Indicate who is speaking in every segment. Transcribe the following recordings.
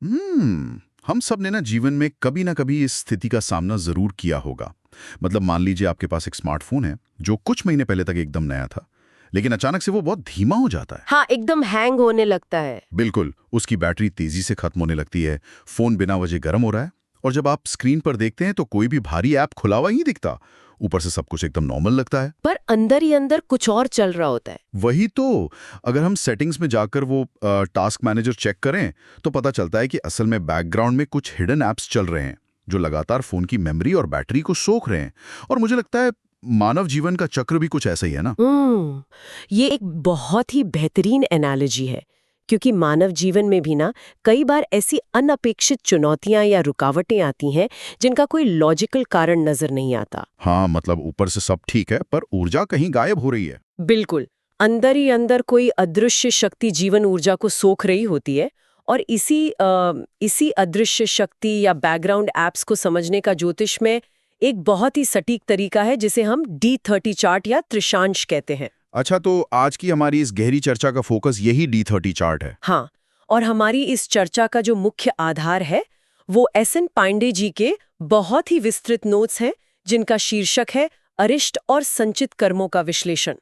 Speaker 1: हम सब ने ना जीवन में कभी ना कभी इस स्थिति का सामना जरूर किया होगा। मतलब मान लीजिए आपके पास एक स्मार्टफोन है जो कुछ महीने पहले तक एकदम नया था, लेकिन अचानक से वो बहुत धीमा हो जाता है।
Speaker 2: हाँ, एकदम हैंग होने लगता है।
Speaker 1: बिल्कुल, उसकी बैटरी तेजी से खत्म होने लगती है, फोन बिना वजह गर्म हो रहा है, और जब आप स्क्रीन पर देखते हैं तो कोई भी भारी ऐप खुला हुआ ही नहीं दिखता। ऊपर से सब कुछ एकदम नॉर्मल लगता है,
Speaker 2: पर अंदर ही अंदर कुछ और चल रहा होता है।
Speaker 1: वही तो। अगर हम सेटिंग्स में जाकर वो टास्क मैनेजर चेक करें तो पता चलता है कि असल में बैकग्राउंड में कुछ हिडन ऐप्स चल रहे हैं जो लगातार फोन की मेमोरी और बैटरी को सोख रहे हैं। और मुझे लगता है मानव जीवन का चक्र भी कुछ ऐसा ही है ना।
Speaker 2: ये एक बहुत ही बेहतरीन एनालॉजी है, क्योंकि मानव जीवन में भी ना कई बार ऐसी अनअपेक्षित चुनौतियां या रुकावटें आती हैं जिनका कोई लॉजिकल कारण नजर नहीं आता।
Speaker 1: हाँ, मतलब ऊपर से सब ठीक है पर ऊर्जा कहीं गायब हो रही है।
Speaker 2: बिल्कुल, अंदर ही अंदर कोई अदृश्य शक्ति जीवन ऊर्जा को सोख रही होती है। और इसी अदृश्य शक्ति या बैकग्राउंड एप्स को समझने का ज्योतिष में एक बहुत ही सटीक तरीका है जिसे हम D30 चार्ट या त्रिशांश कहते हैं।
Speaker 1: अच्छा, तो आज की हमारी इस गहरी चर्चा का फोकस यही D30 चार्ट है।
Speaker 2: हाँ, और हमारी इस चर्चा का जो मुख्य आधार है वो एस.एन. पांडे जी के बहुत ही विस्तृत नोट्स हैं जिनका शीर्षक है अरिष्ट और संचित कर्मों का विश्लेषण।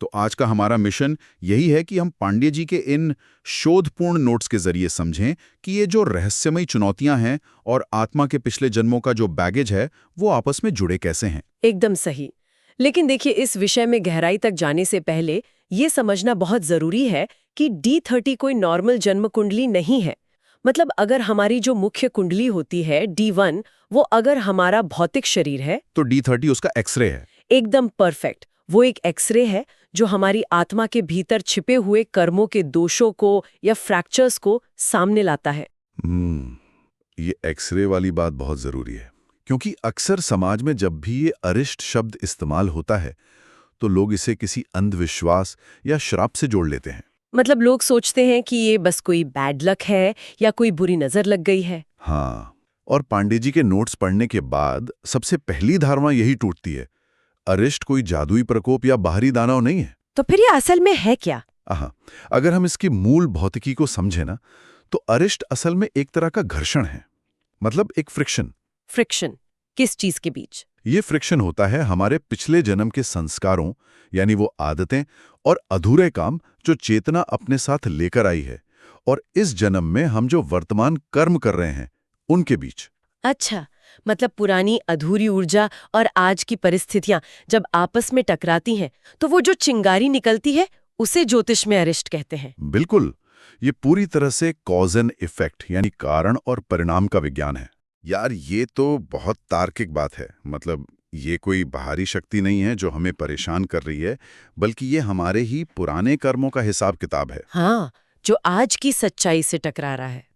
Speaker 1: तो आज का हमारा मिशन यही है कि हम पांडे जी के इन शोधपूर्ण नोट्स के जरिए समझें कि ये जो रहस्यमयी चुनौतियां हैं और आत्मा के पिछले जन्मों का जो बैगेज है वो आपस में जुड़े कैसे हैं।
Speaker 2: एकदम सही। लेकिन देखिए, इस विषय में गहराई तक जाने से पहले ये समझना बहुत जरूरी है कि D30 कोई नॉर्मल जन्म कुंडली नहीं है। मतलब अगर हमारी जो मुख्य कुंडली होती है D1, वो अगर हमारा भौतिक शरीर है
Speaker 1: तो D30 उसका एक्सरे है।
Speaker 2: एकदम परफेक्ट। वो एक एक्सरे है जो हमारी आत्मा के भीतर छिपे हुए कर्मों के दोषों को या फ्रैक्चर्स को सामने लाता है।
Speaker 1: ये एक्सरे वाली बात बहुत जरूरी है, क्योंकि अक्सर समाज में जब भी ये अरिष्ट शब्द इस्तेमाल होता है तो लोग इसे किसी अंधविश्वास या श्राप से जोड़ लेते हैं।
Speaker 2: मतलब लोग सोचते हैं कि ये बस कोई बैड लक है या कोई बुरी नजर लग गई है।
Speaker 1: हाँ, और पांडे जी के नोट्स पढ़ने के बाद सबसे पहली धारणा यही टूटती है, अरिष्ट कोई जादुई प्रकोप या बाहरी दानव नहीं है।
Speaker 2: तो फिर ये असल में है क्या?
Speaker 1: अगर हम इसकी मूल भौतिकी को समझे ना, तो अरिष्ट असल में एक तरह का घर्षण है, मतलब एक फ्रिक्शन।
Speaker 2: फ्रिक्शन किस चीज के बीच?
Speaker 1: ये फ्रिक्शन होता है हमारे पिछले जन्म के संस्कारों, यानी वो आदतें और अधूरे काम जो चेतना अपने साथ लेकर आई है, और इस जन्म में हम जो वर्तमान कर्म कर रहे हैं उनके बीच।
Speaker 2: अच्छा, मतलब पुरानी अधूरी ऊर्जा और आज की परिस्थितियां जब आपस में टकराती हैं तो वो जो चिंगारी निकलती है उसे ज्योतिष में अरिष्ट कहते हैं।
Speaker 1: बिल्कुल, ये पूरी तरह से कॉज एंड इफेक्ट यानी कारण और परिणाम का विज्ञान है। यार, ये तो बहुत तार्किक बात है। मतलब ये कोई बाहरी शक्ति नहीं है जो हमें परेशान कर रही है, बल्कि ये हमारे ही पुराने कर्मों का हिसाब किताब है।
Speaker 2: हाँ, जो आज की सच्चाई से टकरा रहा है।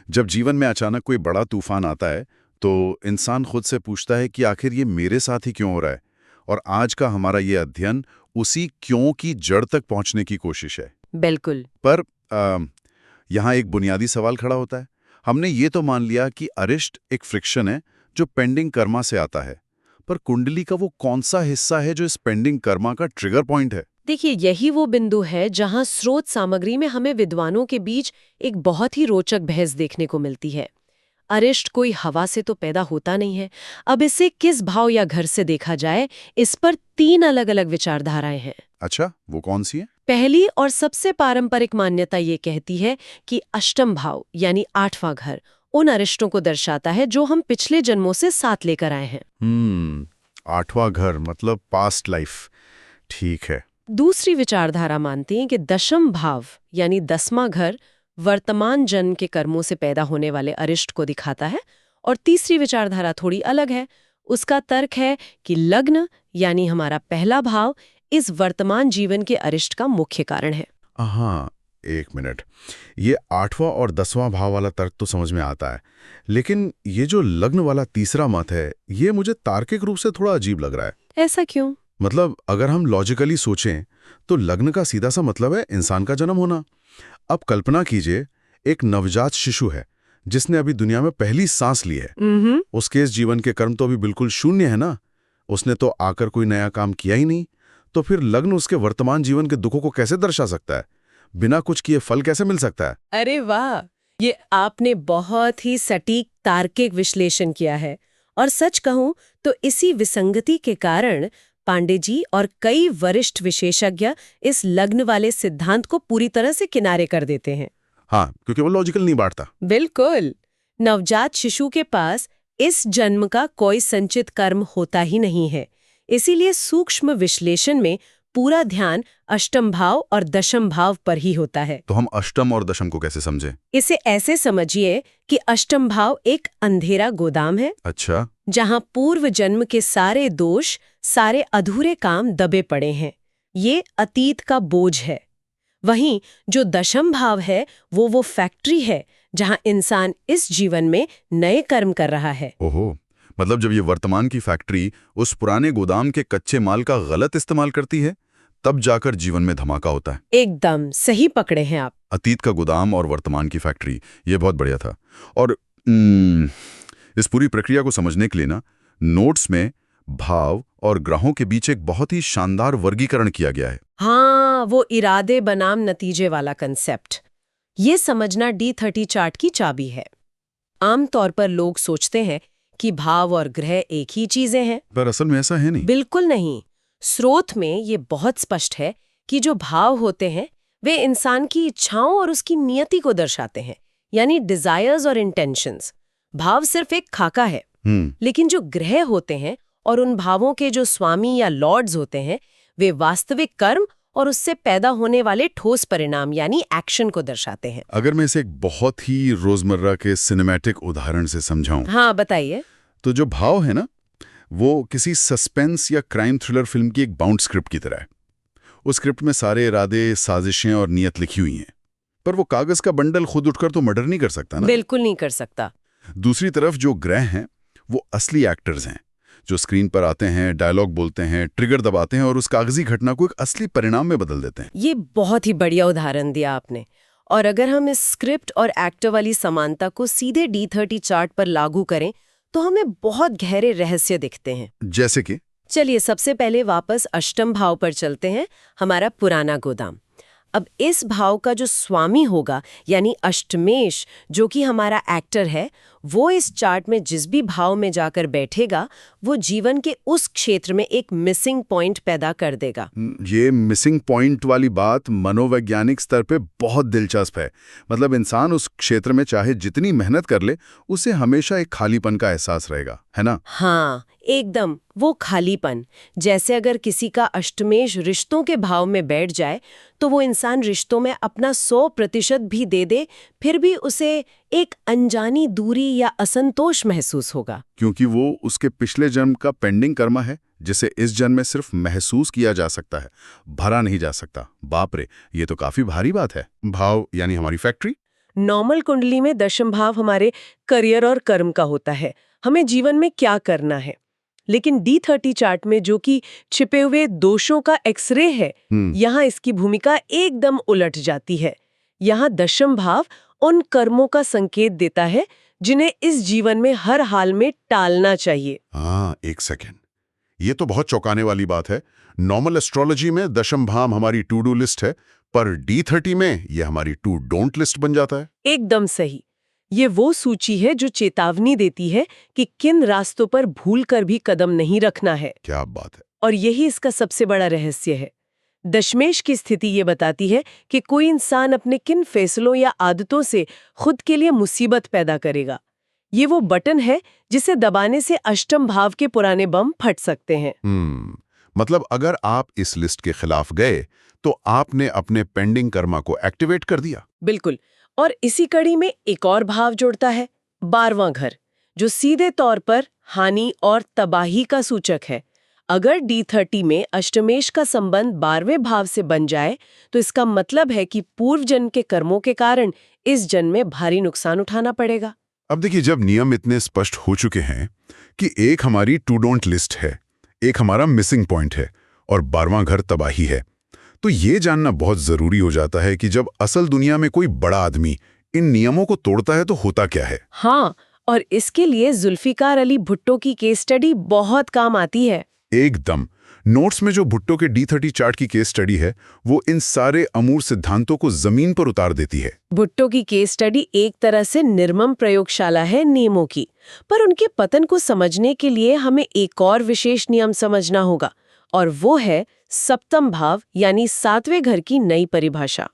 Speaker 1: जब जीवन में अचानक कोई बड़ा तूफान आता है तो इंसान खुद से पूछता है कि आखिर ये मेरे साथ ही क्यों हो रहा है। और आज का हमारा ये अध्ययन उसी क्यों की जड़ तक पहुंचने की कोशिश है।
Speaker 2: बिल्कुल।
Speaker 1: पर यहाँ एक बुनियादी सवाल खड़ा होता है। हमने ये तो मान लिया कि अरिष्ट एक फ्रिक्शन है जो पेंडिंग कर्मा से आता है, पर कुंडली का वो कौन सा हिस्सा है जो इस पेंडिंग कर्मा का ट्रिगर पॉइंट है?
Speaker 2: देखिए, यही वो बिंदु है जहां स्रोत सामग्री में हमें विद्वानों के बीच एक बहुत ही रोचक बहस देखने को मिलती है। अरिष्ट कोई हवा से तो पैदा होता नहीं है। अब इसे किस भाव या घर से देखा जाए, इस पर 3 अलग-अलग विचारधाराएं हैं।
Speaker 1: अच्छा, वो कौन सी है?
Speaker 2: पहली और सबसे पारंपरिक मान्यता ये कहती है कि अष्टम भाव यानी 8वां घर उन अरिष्टों को दर्शाता है जो हम पिछले जन्मों से साथ लेकर आए हैं।
Speaker 1: 8वां घर मतलब पास्ट लाइफ। ठीक है।
Speaker 2: दूसरी विचारधारा मानती है कि दशम भाव यानी 10वां घर वर्तमान जन्म के कर्मों से पैदा होने वाले अरिष्ट को दिखाता है। और तीसरी विचारधारा थोड़ी अलग है। उसका तर्क है कि लग्न यानी हमारा पहला भाव इस वर्तमान जीवन के अरिष्ट का मुख्य कारण है।
Speaker 1: हाँ, एक मिनट। ये 8वां और 10वां भाव वाला तर्क तो समझ में आता है, लेकिन ये जो लग्न वाला तीसरा मत है ये मुझे तार्किक रूप से थोड़ा अजीब लग रहा है।
Speaker 2: ऐसा क्यों?
Speaker 1: मतलब अगर हम लॉजिकली सोचें तो लग्न का सीधा सा मतलब है इंसान का जन्म होना। अब कल्पना कीजिए, एक नवजात शिशु है जिसने अभी दुनिया में पहली सांस ली है। उसके इस जीवन के कर्म तो अभी बिल्कुल शून्य है ना। उसने तो आकर कोई नया काम किया ही नहीं। तो फिर लग्न उसके वर्तमान जीवन के दुखों को कैसे दर्शा सकता है? बिना कुछ किए फल कैसे मिल सकता है?
Speaker 2: अरे वाह, ये आपने बहुत ही सटीक तार्किक विश्लेषण किया है। और सच कहूं तो इसी विसंगति के कारण पांडे जी और कई वरिष्ठ विशेषज्ञ इस लग्न वाले सिद्धांत को पूरी तरह से किनारे कर देते हैं।
Speaker 1: हाँ, क्योंकि वो लॉजिकल नहीं बांटता।
Speaker 2: बिल्कुल। नवजात शिशु के पास इस जन्म का कोई संचित कर्म होता ही नहीं है। इसीलिए सूक्ष्म विश्लेषण में पूरा ध्यान अष्टम भाव और दशम भाव पर ही होता है।
Speaker 1: तो हम अष्टम और दशम को कैसे समझें?
Speaker 2: इसे ऐसे समझिए कि अष्टम भाव एक अंधेरा गोदाम है।
Speaker 1: अच्छा।
Speaker 2: जहां पूर्व जन्म के सारे दोष, सारे अधूरे काम दबे पड़े हैं। ये अतीत का बोझ है। वहीं जो दशम भाव है वो फैक्ट्री है जहां इंसान इस जीवन में नए कर्म कर रहा है।
Speaker 1: ओहो, मतलब जब ये वर्तमान की फैक्ट्री उस पुराने गोदाम के कच्चे माल का गलत इस्तेमाल करती है, तब जाकर जीवन में धमाका होता है।
Speaker 2: एकदम सही पकड़े हैं आप।
Speaker 1: अतीत का गोदाम और वर्तमान की फैक्ट्री, ये बहुत बढ़िया था। और इस पूरी प्रक्रिया को समझने के लिए ना, नोट्स में भाव और ग्रहों के बीच एक बहुत ही शानदार वर्गीकरण किया गया है।
Speaker 2: हाँ, वो इरादे बनाम नतीजे वाला कंसेप्ट। ये समझना D30 चार्ट की चाबी है। आमतौर पर लोग सोचते हैं कि भाव और ग्रह एक ही चीजें हैं।
Speaker 1: पर असल में ऐसा है नहीं।
Speaker 2: बिल्कुल नहीं। स्रोत में ये बहुत स्पष्ट है कि जो भाव होते हैं वे इंसान की इच्छाओं और उसकी नियति को दर्शाते हैं, यानी डिजायर्स और इंटेंशंस। भाव सिर्फ एक खाका है। लेकिन जो ग्रह होते हैं और उन भावों के जो स्वामी या लॉर्ड्स होते हैं, वे वास्तविक कर्म और उससे पैदा होने वाले ठोस परिणाम यानी एक्शन को दर्शाते हैं।
Speaker 1: अगर मैं इसे एक बहुत ही रोजमर्रा के सिनेमैटिक उदाहरण से समझाऊं,
Speaker 2: हाँ बताइए।
Speaker 1: तो जो भाव है ना, वो किसी सस्पेंस या क्राइम थ्रिलर फिल्म की एक बाउंड स्क्रिप्ट की तरह है। उस स्क्रिप्ट में सारे इरादे, साजिशें और नियत लिखी हुई हैं, पर वो कागज का बंडल खुद उठकर तो मर्डर नहीं कर सकता ना।
Speaker 2: बिल्कुल नहीं कर सकता।
Speaker 1: दूसरी तरफ जो ग्रह हैं वो असली एक्टर्स हैं, जो स्क्रीन पर आते हैं, डायलॉग बोलते हैं, ट्रिगर दबाते हैं और उस कागजी घटना को एक असली परिणाम में बदल देते हैं।
Speaker 2: ये बहुत ही बढ़िया उदाहरण दिया आपने। और अगर हम इस स्क्रिप्ट और एक्टर वाली समानता को सीधे D30 चार्ट पर लागू करें तो हमें बहुत गहरे रहस्य दिखते हैं।
Speaker 1: जैसे कि?
Speaker 2: चलिए सबसे पहले वापस अष्टम भाव पर चलते हैं, हमारा पुराना गोदाम। अब इस भाव का जो स्वामी होगा यानी अष्टमेश, जो कि हमारा एक्टर है, वो इस चार्ट में जिस भी भाव में जाकर बैठेगा वो जीवन के उस क्षेत्र में एक मिसिंग पॉइंट पैदा कर देगा।
Speaker 1: ये मिसिंग पॉइंट वाली बात मनोवैज्ञानिक स्तर पे बहुत दिलचस्प है। मतलब इंसान उस क्षेत्र में चाहे जितनी मेहनत कर ले, उसे हमेशा एक खालीपन का एहसास रहेगा, है ना?
Speaker 2: हाँ एकदम, वो खालीपन। जैसे अगर किसी का अष्टमेश रिश्तों के भाव में बैठ जाए तो वो इंसान रिश्तों में अपना 100% भी दे दे, फिर भी उसे एक अनजानी दूरी या असंतोष महसूस होगा।
Speaker 1: क्योंकि वो उसके पिछले जन्म का पेंडिंग कर्मा है, जिसे इस जन्म में सिर्फ महसूस किया जा सकता है, भरा नहीं जा सकता। बाप रे, ये तो काफी भारी बात है। भाव यानी हमारी फैक्ट्री।
Speaker 2: नॉर्मल कुंडली में दशम भाव हमारे करियर और कर्म का होता है, हमें जीवन में क्या करना है। लेकिन D30 चार्ट में जो कि छिपे हुए दोषों का एक्सरे है, यहाँ इसकी भूमिका एकदम उलट जाती है। यहाँ दशम भाव उन कर्मों का संकेत देता है जिन्हें इस जीवन में हर हाल में टालना चाहिए।
Speaker 1: हाँ, एक सेकेंड, ये तो बहुत चौंकाने वाली बात है। नॉर्मल एस्ट्रोलॉजी में दशम भाव हमारी टू डू लिस्ट है, पर D30 में ये हमारी टू डोंट लिस्ट बन जाता है।
Speaker 2: एकदम सही। ये वो सूची है जो चेतावनी देती है कि किन रास्तों पर भूलकर भी कदम नहीं रखना है।
Speaker 1: क्या बात है।
Speaker 2: और यही इसका सबसे बड़ा रहस्य है। दशमेश की स्थिति ये बताती है कि कोई इंसान अपने किन फैसलों या आदतों से खुद के लिए मुसीबत पैदा करेगा। ये वो बटन है जिसे दबाने से अष्टम भाव के पुराने बम फट सकते हैं।
Speaker 1: मतलब अगर आप इस लिस्ट के खिलाफ गए तो आपने अपने पेंडिंग कर्मा को एक्टिवेट कर दिया।
Speaker 2: बिल्कुल। और इसी कड़ी में एक और भाव जुड़ता है, 12वां घर, जो सीधे तौर पर हानि और तबाही का सूचक है। अगर D30 में अष्टमेश का संबंध 12वें भाव से बन जाए तो इसका मतलब है कि पूर्व जन्म के कर्मों के कारण इस जन्म में भारी नुकसान उठाना पड़ेगा।
Speaker 1: अब देखिए, जब नियम इतने स्पष्ट हो चुके हैं कि एक हमारी टू डोंट लिस्ट है, एक हमारा मिसिंग पॉइंट है और 12वां घर तबाही है, तो ये जानना बहुत जरूरी हो जाता है कि जब असल दुनिया में कोई बड़ा आदमी इन नियमों को तोड़ता है तो होता क्या है।
Speaker 2: हाँ, और इसके लिए जुल्फिकार अली भुट्टो की केस स्टडी बहुत काम आती है।
Speaker 1: एकदम।
Speaker 3: नोट्स में जो भुट्टो के D30 चार्ट की केस स्टडी है वो इन सारे अमूर्त सिद्धांतों को जमीन पर उतार देती है।
Speaker 2: भुट्टो की केस स्टडी एक तरह से निर्मम प्रयोगशाला है नियमों की, पर उनके पतन को समझने के लिए हमें एक और विशेष नियम समझना होगा, और वो है सप्तम भाव यानी सातवें घर की नई परिभाषा।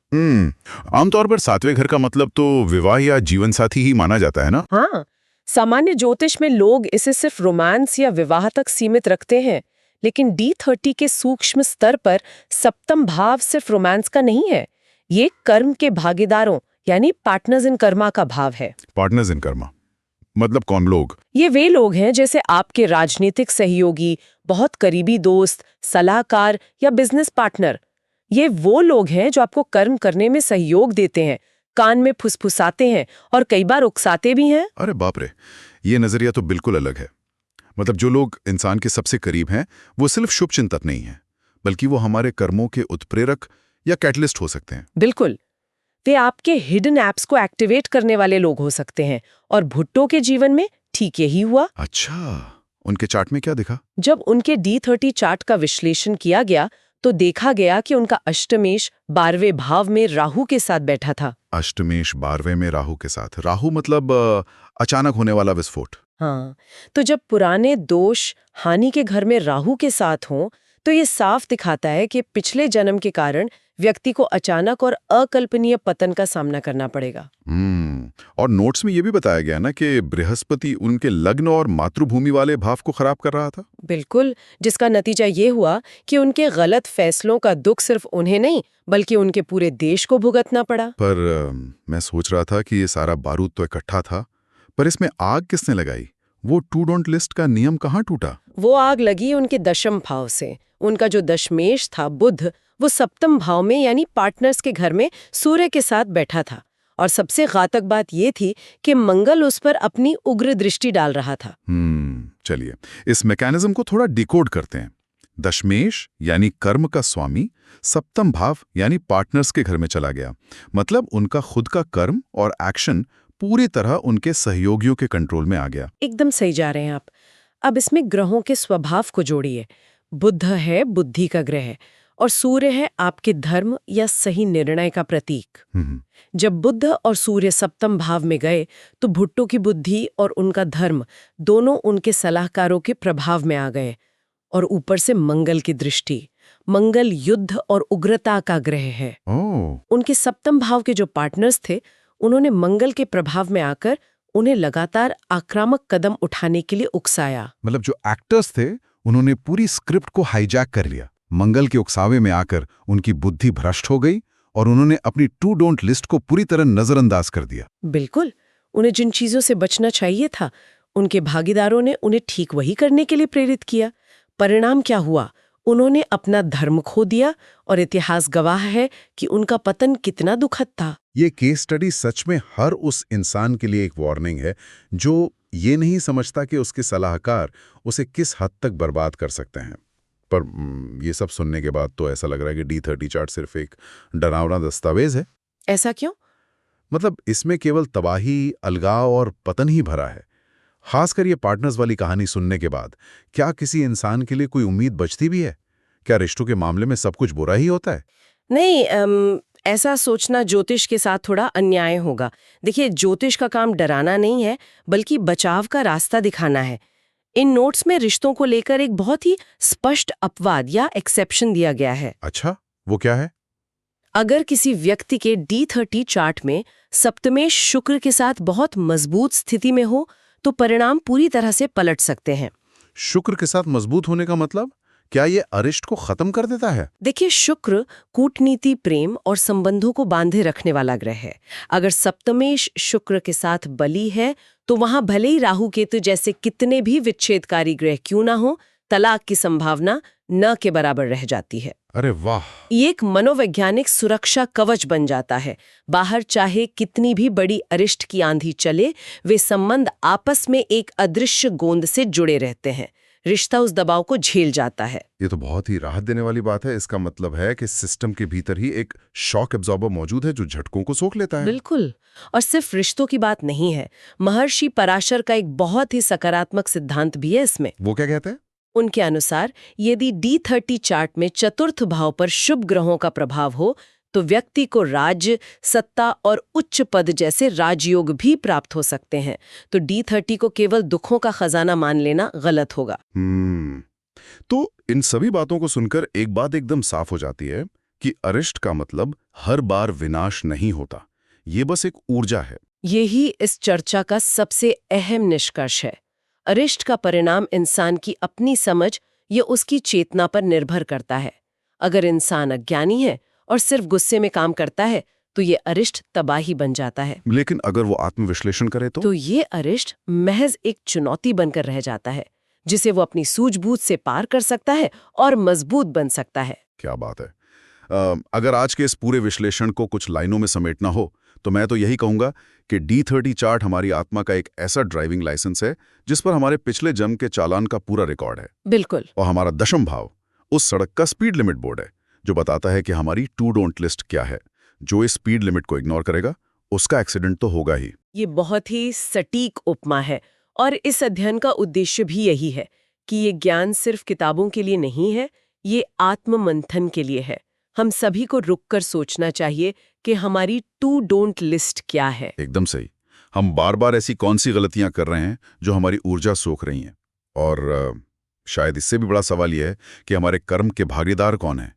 Speaker 3: आमतौर पर सातवें घर का मतलब तो विवाह या जीवन साथी ही माना जाता है ना?
Speaker 2: हाँ, सामान्य ज्योतिष में लोग इसे सिर्फ रोमांस या विवाह तक सीमित रखते हैं, लेकिन D30 के सूक्ष्म स्तर पर सप्तम भाव सिर्फ रोमांस का नहीं है, ये कर्म के भागीदारों यानी पार्टनर्स इन कर्मा का भाव है।
Speaker 3: पार्टनर्स इन कर्मा मतलब कौन लोग?
Speaker 2: ये वे लोग हैं जैसे आपके राजनीतिक सहयोगी, बहुत करीबी दोस्त, सलाहकार या बिजनेस पार्टनर। ये वो लोग हैं जो आपको कर्म करने में सहयोग देते हैं, कान में फुसफुसाते हैं और कई बार उकसाते भी हैं।
Speaker 3: अरे बाप रे, ये नजरिया तो बिल्कुल अलग है। मतलब जो लोग इंसान के सबसे करीब हैं वो सिर्फ शुभ चिंतक नहीं है, बल्कि वो हमारे कर्मों के उत्प्रेरक या कैटलिस्ट हो सकते हैं।
Speaker 2: बिल्कुल, वे आपके हिडन एप्स को एक्टिवेट करने वाले लोग हो सकते हैं, और भुट्टो के जीवन में ठीक यही हुआ।
Speaker 3: अच्छा, उनके चार्ट में क्या दिखा?
Speaker 2: जब उनके D30 चार्ट का विश्लेषण किया गया तो देखा गया कि उनका अष्टमेश 12वें भाव में राहु के साथ बैठा था।
Speaker 3: अष्टमेश 12वें में राहु के साथ। राहु मतलब अचानक होने वाला विस्फोट।
Speaker 2: हाँ, तो जब पुराने दोष हानि के घर में राहु के साथ हों तो ये साफ दिखाता है कि पिछले जन्म के कारण व्यक्ति को अचानक और अकल्पनीय पतन का सामना करना पड़ेगा।
Speaker 3: और नोट्स में ये भी बताया गया ना कि बृहस्पति उनके लग्न और मातृभूमि वाले भाव को खराब कर रहा था।
Speaker 2: बिल्कुल, जिसका नतीजा ये हुआ कि उनके गलत फैसलों का दुख सिर्फ उन्हें नहीं बल्कि उनके पूरे देश को भुगतना पड़ा।
Speaker 3: पर मैं सोच रहा था कि ये सारा बारूद तो इकट्ठा था, पर इसमें आग किसने लगाई? वो टू डोंट लिस्ट का नियम कहाँ टूटा?
Speaker 2: वो आग लगी उनके दशम भाव से। उनका जो दशमेश था बुध, वो सप्तम भाव में यानी पार्टनर्स के घर में सूर्य के साथ बैठा था, और सबसे घातक बात ये थी कि मंगल उस पर अपनी उग्र दृष्टि डाल रहा था।
Speaker 3: चलिए इस मैकेनिज्म को थोड़ा डिकोड करते हैं। दशमेश यानी कर्म का स्वामी सप्तम भाव यानी पार्टनर्स के घर में चला गया, मतलब उनका खुद का कर्म और एक्शन पूरी तरह उनके सहयोगियों के कंट्रोल में आ गया।
Speaker 2: एकदम सही जा रहे हैं आप। अब इसमें ग्रहों के स्वभाव को जोड़िए। बुध है बुद्धि का ग्रह, और सूर्य है आपके धर्म या सही निर्णय का प्रतीक। जब बुध और सूर्य सप्तम भाव में गए तो भुट्टो की बुद्धि और उनका धर्म दोनों उनके सलाहकारों के प्रभाव में आ गए, और ऊपर से मंगल की दृष्टि। मंगल युद्ध और उग्रता का ग्रह है। उनके सप्तम भाव के जो पार्टनर्स थे उन्होंने मंगल के प्रभाव में आकर उन्हें लगातार आक्रामक कदम उठाने के लिए उकसाया।
Speaker 3: मतलब जो एक्टर्स थे उन्होंने पूरी स्क्रिप्ट को हाईजैक कर लिया। मंगल के उकसावे में आकर उनकी बुद्धि भ्रष्ट हो गई और उन्होंने अपनी टू डोंट लिस्ट को पूरी तरह नजरअंदाज कर दिया।
Speaker 2: बिल्कुल, उन्हें जिन चीजों से बचना चाहिए था उनके भागीदारों ने उन्हें ठीक वही करने के लिए प्रेरित किया। परिणाम क्या हुआ? उन्होंने अपना धर्म खो दिया, और इतिहास गवाह है कि उनका पतन कितना दुखद था।
Speaker 1: ये केस स्टडी सच में हर उस इंसान के लिए एक वार्निंग है जो ये नहीं समझता कि उसके सलाहकार उसे किस हद तक बर्बाद कर सकते हैं। पर ये सब सुनने के बाद तो ऐसा लग रहा है कि D30 चार्ट सिर्फ एक डरावना दस्तावेज है।
Speaker 2: ऐसा क्यों?
Speaker 1: मतलब इसमें केवल तबाही, अलगाव और पतन ही भरा है। खासकर ये पार्टनर्स वाली कहानी सुनने के बाद क्या किसी इंसान के लिए कोई उम्मीद बचती भी है? क्या रिश्तों के मामले में सब कुछ बुरा ही होता है?
Speaker 2: नहीं, ऐसा सोचना ज्योतिष के साथ थोड़ा अन्याय होगा। देखिए, ज्योतिष का काम डराना नहीं है बल्कि बचाव का रास्ता दिखाना है। इन नोट्स में रिश्तों को लेकर एक बहुत ही स्पष्ट अपवाद या एक्सेप्शन दिया गया है।
Speaker 1: अच्छा, वो क्या है?
Speaker 2: अगर किसी व्यक्ति के D30 चार्ट में सप्तमेश शुक्र के साथ बहुत मजबूत स्थिति में हो तो परिणाम पूरी तरह से पलट सकते हैं।
Speaker 1: शुक्र के साथ मजबूत होने का मतलब क्या ये अरिष्ट को खत्म कर देता है?
Speaker 2: देखिए, शुक्र कूटनीति, प्रेम और संबंधों को बांधे रखने वाला ग्रह है। अगर सप्तमेश शुक्र के साथ बली है तो वहां भले ही राहु केतु जैसे कितने भी विच्छेदकारी ग्रह क्यों ना हो, तलाक की संभावना न के बराबर रह जाती है।
Speaker 1: अरे वाह!
Speaker 2: ये एक मनोवैज्ञानिक सुरक्षा कवच बन जाता है। बाहर चाहे कितनी भी बड़ी अरिष्ट की आंधी चले, वे संबंध आपस में एक अदृश्य गोंद से जुड़े रहते हैं। रिश्ता उस दबाव को झेल जाता है।
Speaker 1: ये तो बहुत ही राहत देने वाली बात है। इसका मतलब है कि सिस्टम के भीतर ही एक शॉक एब्जॉर्बर मौजूद है जो झटकों को सोख लेता है।
Speaker 2: बिल्कुल, और सिर्फ रिश्तों की बात नहीं है। महर्षि पराशर का एक बहुत ही सकारात्मक सिद्धांत भी है इसमें।
Speaker 1: वो क्या कहते हैं?
Speaker 2: उनके अनुसार यदि D30 चार्ट में चतुर्थ भाव पर शुभ ग्रहों का प्रभाव हो तो व्यक्ति को राज्य, सत्ता और उच्च पद जैसे राजयोग भी प्राप्त हो सकते हैं। तो D30 को केवल दुखों का खजाना मान लेना गलत होगा।
Speaker 1: तो इन सभी बातों को सुनकर एक बात एकदम साफ हो जाती है कि अरिष्ट का मतलब हर बार विनाश नहीं होता, ये बस एक ऊर्जा है।
Speaker 2: यही इस चर्चा का सबसे अहम निष्कर्ष है। अरिष्ट का परिणाम इंसान की अपनी समझ या उसकी चेतना पर निर्भर करता है। अगर इंसान अज्ञानी है और सिर्फ गुस्से में काम करता है तो ये अरिष्ट तबाही बन जाता है।
Speaker 1: लेकिन अगर वो आत्मविश्लेषण करे तो
Speaker 2: ये अरिष्ट महज एक चुनौती बनकर रह जाता है, जिसे वो अपनी सूझबूझ से पार कर सकता है और मजबूत बन सकता है।
Speaker 1: क्या बात है। अगर आज के इस पूरे विश्लेषण को कुछ लाइनों में समेटना हो तो मैं तो यही कहूंगा कि D30 चार्ट हमारी आत्मा का एक ऐसा ड्राइविंग लाइसेंस है जिस पर हमारे पिछले जन्म के चालान का पूरा रिकॉर्ड है।
Speaker 2: बिल्कुल।
Speaker 1: और हमारा दशम भाव उस सड़क का स्पीड लिमिट बोर्ड है जो बताता है कि हमारी टू डोंट लिस्ट क्या है। जो इस स्पीड लिमिट को इग्नोर करेगा उसका एक्सीडेंट तो होगा ही।
Speaker 2: ये बहुत ही सटीक उपमा है और इस अध्ययन का उद्देश्य भी यही है कि ये ज्ञान सिर्फ किताबों के लिए नहीं है, ये आत्ममंथन के लिए है। हम सभी को रुककर सोचना चाहिए कि हमारी टू डोंट लिस्ट क्या है।
Speaker 1: एकदम सही। हम बार बार ऐसी कौन सी गलतियां कर रहे हैं जो हमारी ऊर्जा सोख रही हैं, और शायद इससे भी बड़ा सवाल यह है कि हमारे कर्म के भागीदार कौन हैं।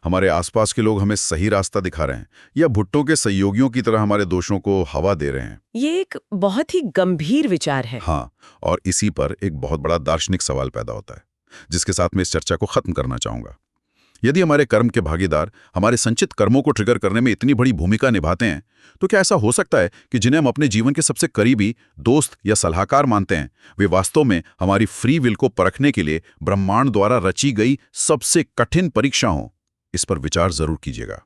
Speaker 1: हमारे आसपास के लोग हमें सही रास्ता दिखा रहे हैं या भुट्टो के सहयोगियों की तरह हमारे दोषों को हवा दे रहे हैं।
Speaker 2: ये एक बहुत ही गंभीर विचार है।
Speaker 1: हाँ, और इसी पर एक बहुत बड़ा दार्शनिक सवाल पैदा होता है जिसके साथ मैं इस चर्चा को खत्म करना चाहूंगा। यदि हमारे कर्म के भागीदार हमारे संचित कर्मों को ट्रिगर करने में इतनी बड़ी भूमिका निभाते हैं तो क्या ऐसा हो सकता है कि जिन्हें हम अपने जीवन के सबसे करीबी दोस्त या सलाहकार मानते हैं वे वास्तव में हमारी फ्री विल को परखने के लिए ब्रह्मांड द्वारा रची गई सबसे कठिन परीक्षा हों? इस पर विचार जरूर कीजिएगा।